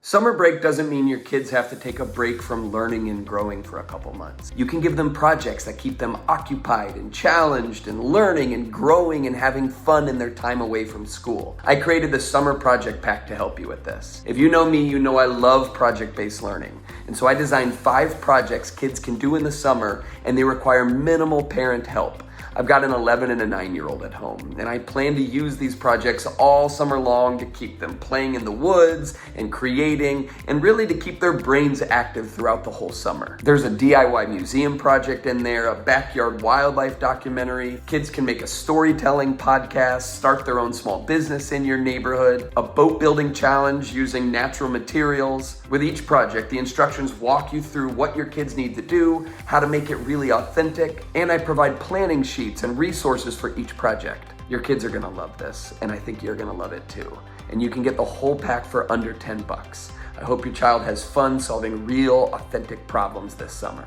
Summer break doesn't mean your kids have to take a break from learning and growing for a couple months. You can give them projects that keep them occupied and challenged and learning and growing and having fun in their time away from school. I created the Summer Project Pack to help you with this. If you know me, you know I love project-based learning. And so I designed 5 projects kids can do in the summer, and they require minimal parent help. I've got an 11 and a 9-year-old at home, and I plan to use these projects all summer long to keep them playing in the woods and creating, and really to keep their brains active throughout the whole summer. There's a DIY museum project in there, a backyard wildlife documentary. Kids can make a storytelling podcast, start their own small business in your neighborhood, a boat building challenge using natural materials. With each project, the instructions walk you through what your kids need to do, how to make it really authentic, and I provide planning sheets and resources for each project. Your kids are gonna love this, and I think you're gonna love it too. And you can get the whole pack for under $10. I hope your child has fun solving real, authentic problems this summer.